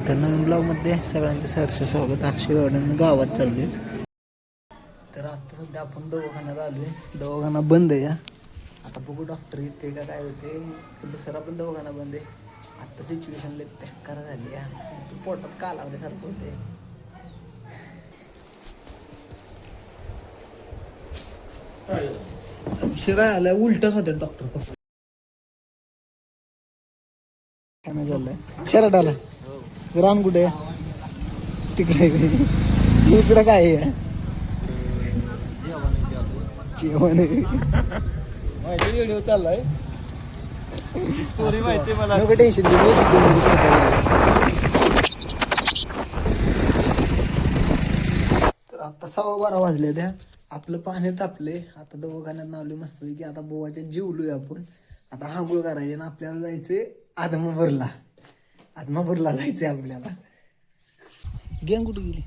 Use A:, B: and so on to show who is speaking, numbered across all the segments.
A: तर नवीन ब्लॉगमध्ये सगळ्यांचं सहर्ष स्वागत. अक्षयवाड्यानं गावात चाललोय. तर आता सध्या आपण दवाखान्यात आलोय. दवाखाना बंद आहे. आता बघू डॉक्टर येते का काय होते. दुसरा पण दवाखाना बंद आहे. आता सिच्युएशन लई बेकार झाली आहे. पोटात का लावल्यासारखं होते. शिराय आलाय उलटच होते डॉक्टर. काय नाही झालंय शर्ट आला. रान कुठे तिकडे इकडे काय आहे जेवण व्हिडिओ चाललाय. स्टोरी माहिती मला नको टेन्शन घेऊ. तर आता 12:15 वाजले. त्या आपलं पाणी तापले. आता दवाखान्यात नावले मस्त की आता बोवाच्या जीवलोय आपण. आता हांगुळ करायचे ना आपल्याला जायचंय आदमापूरला. आदमापूरला जायचंय आपल्याला. गेम कुठे गेली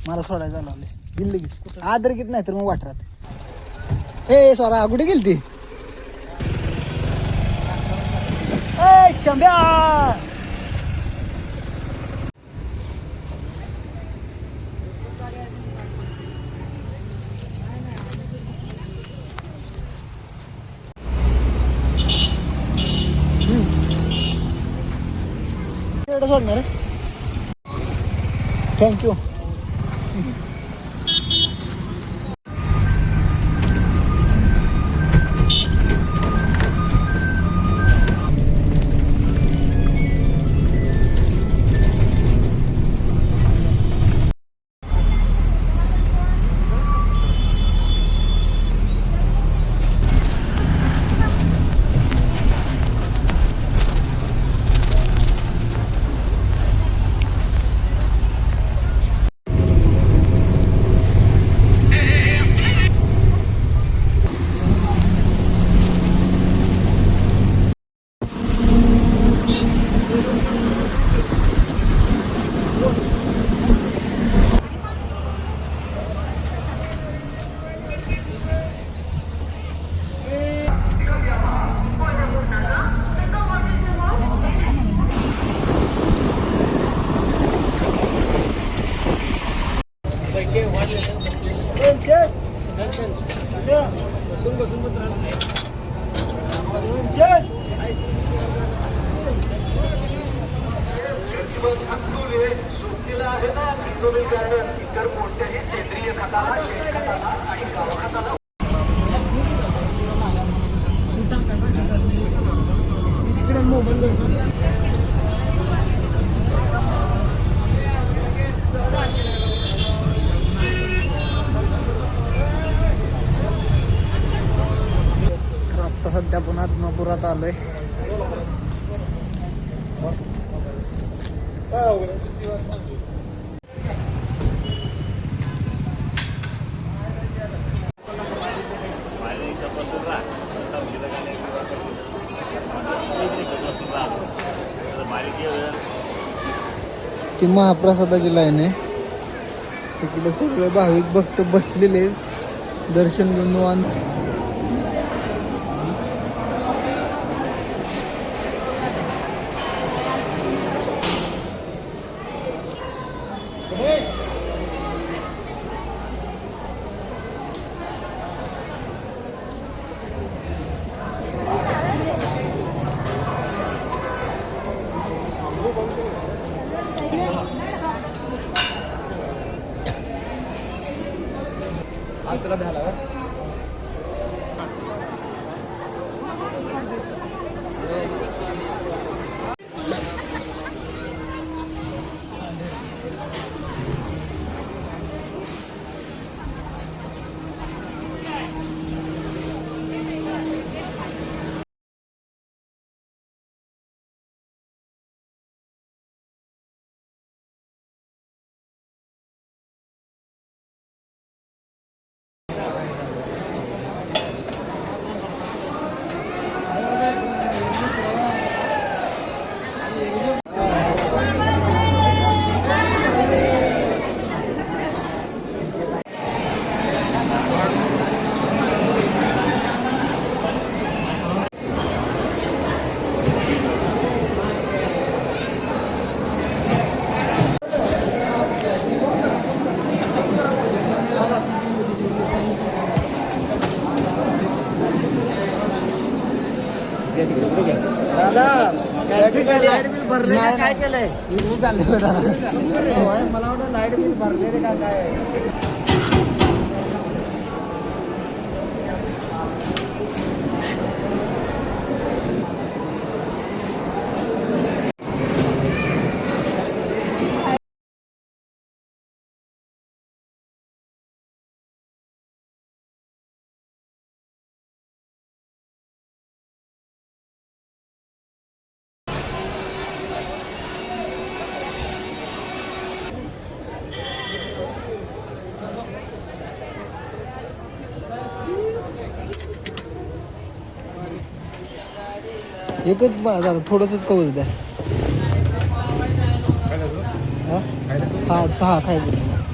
A: मला सोडायला लावले गेली की आदर किती नाही तर मग वाटरात. ए सोरा कुठे गेली ती शंभ्या. सोडणार थँक्यू. बसून बसून पण त्रास नाही. सुट्टीला आहे ना इतर कोणत्याही सेंद्रिय खताला शेणखताला आणि गावखताला सध्या पुन्हा आदमापुरात आलोय. ती महाप्रसादाची लाईन आहे. तिकडे सगळे भाविक भक्त बसलेले दर्शन घेऊन.
B: लाईट बिल भरले काय केलंय
A: मी चाललो दादा
B: मला वाटतं लाईट बिल भरलेले का काय
A: एकच दादा थोडंसंच कवच द्या हा हा खाय बस